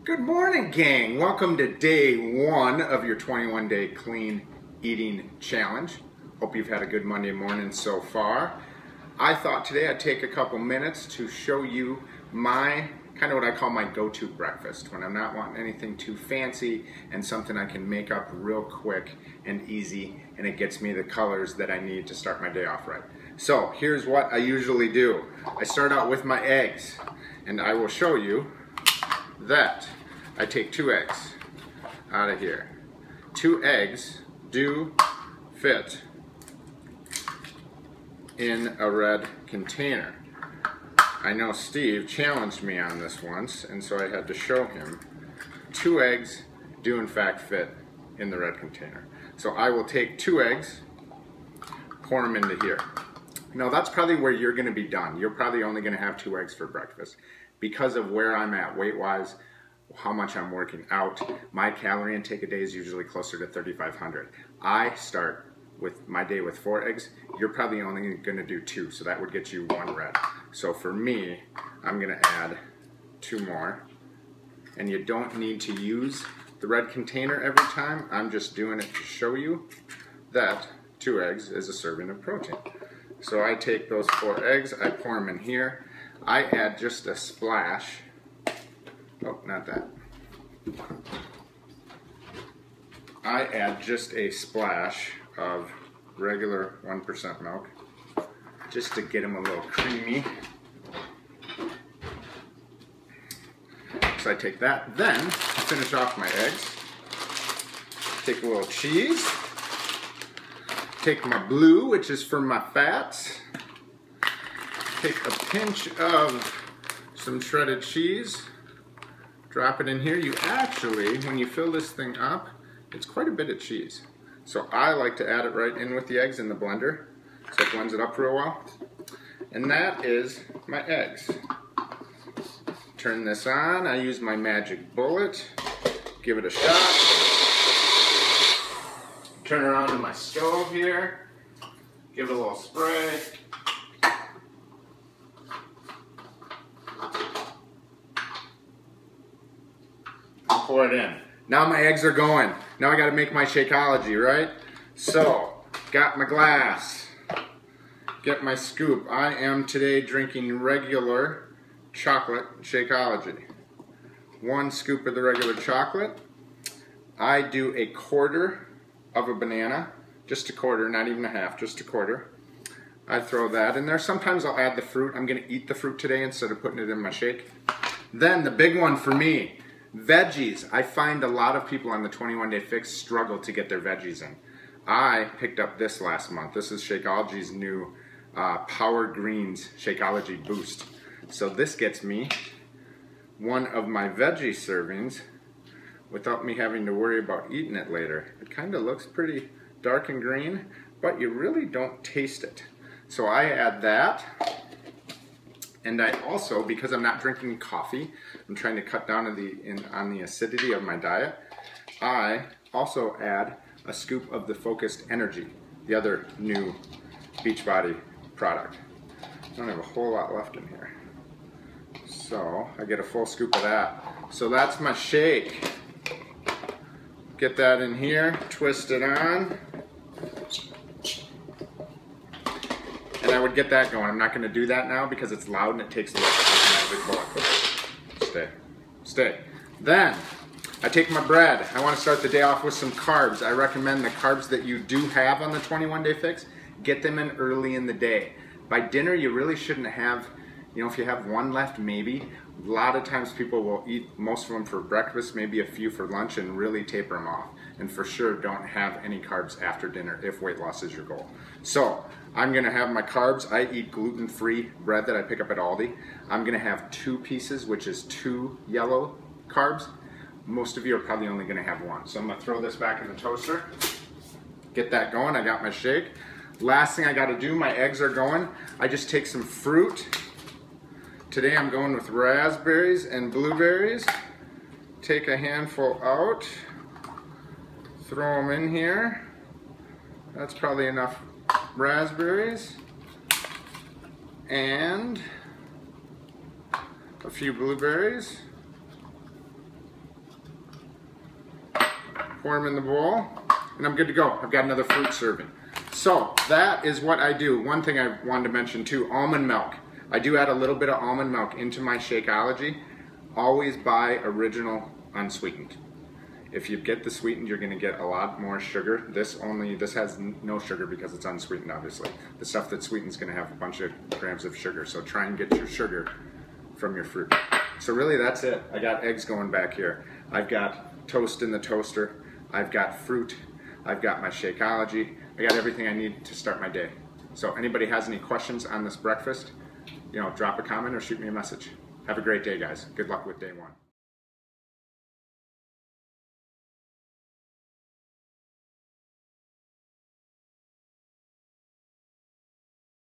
Good morning, gang. Welcome to day one of your 21-day clean eating challenge. Hope you've had a good Monday morning so far. I thought today I'd take a couple minutes to show you my kind of what I call my go-to breakfast when I'm not wanting anything too fancy and something I can make up real quick and easy, and it gets me the colors that I need to start my day off right. So here's what I usually do. I start out with my eggs, and I will show you that I take 2 eggs out of here. 2 eggs do fit in a red container. I know Steve challenged me on this once, and so I had to show him 2 eggs do in fact fit in the red container. So I will take 2 eggs, pour them into here. Now that's probably where you're going to be done. You're probably only going to have 2 eggs for breakfast. Because of where I'm at weight-wise, how much I'm working out, my calorie intake a day is usually closer to 3,500. I start with my day with 4 eggs. You're probably only going to do 2, so that would get you 1 red. So for me, I'm going to add 2 more. And you don't need to use the red container every time. I'm just doing it to show you that 2 eggs is a serving of protein. So I take those 4 eggs, I pour them in here. I add just a splash. Oh, not that. I add just a splash of regular 1% milk just to get them a little creamy. So I take that. Then, to finish off my eggs, take a little cheese. Take my blue, which is for my fats. Take a pinch of some shredded cheese. Drop it in here. You actually, when you fill this thing up, it's quite a bit of cheese. So I like to add it right in with the eggs in the blender, so it blends it up real well. And that is my eggs. Turn this on. I use my magic bullet. Give it a shot. Turn it on to my stove here. Give it a little spray. Pour it in. Now my eggs are going. Now I got to make my Shakeology, right? So, got my glass. Get my scoop. I am today drinking regular chocolate Shakeology. 1 scoop of the regular chocolate. I do a 1/4 of a banana. Just a 1/4, not even a half, just a 1/4. I throw that in there. Sometimes I'll add the fruit. I'm going to eat the fruit today instead of putting it in my shake. Then the big one for me, veggies. I find a lot of people on the 21-day fix struggle to get their veggies in. I picked up this last month. This is Shakeology's new Power Greens Shakeology Boost. So this gets me one of my veggie servings without me having to worry about eating it later. It kind of looks pretty dark and green, but you really don't taste it. So I add that. And I also, because I'm not drinking coffee, I'm trying to cut down on the acidity of my diet, I also add a scoop of the Focused Energy, the other new Beachbody product. I don't have a whole lot left in here. So I get a full scoop of that. So that's my shake. Get that in here, twist it on. And I would get that going. I'm not going to do that now because it's loud and it takes the Stay. Then, I take my bread. I want to start the day off with some carbs. I recommend the carbs that you do have on the 21-day fix, get them in early in the day. By dinner, you really shouldn't have, if you have 1 left, maybe. A lot of times people will eat most of them for breakfast, maybe a few for lunch, and really taper them off. And for sure, don't have any carbs after dinner if weight loss is your goal. So, I'm going to have my carbs. I eat gluten-free bread that I pick up at Aldi. I'm going to have 2 pieces, which is 2 yellow carbs. Most of you are probably only going to have 1. So I'm going to throw this back in the toaster. Get that going. I got my shake. Last thing I got to do, my eggs are going. I just take some fruit. Today I'm going with raspberries and blueberries. Take a handful out. Throw them in here. That's probably enough raspberries. And a few blueberries. pour them in the bowl, and I'm good to go. I've got another fruit serving. So that is what I do. One thing I wanted to mention too, almond milk. I do add a little bit of almond milk into my Shakeology. Always buy original unsweetened. If you get the sweetened, you're gonna get a lot more sugar. This has no sugar because it's unsweetened, obviously. The stuff that's sweetened is gonna have a bunch of grams of sugar, so try and get your sugar from your fruit. So really that's it. I got eggs going back here. I've got toast in the toaster. I've got fruit. I've got my Shakeology. I got everything I need to start my day. So anybody has any questions on this breakfast, drop a comment or shoot me a message. Have a great day, guys. Good luck with day one.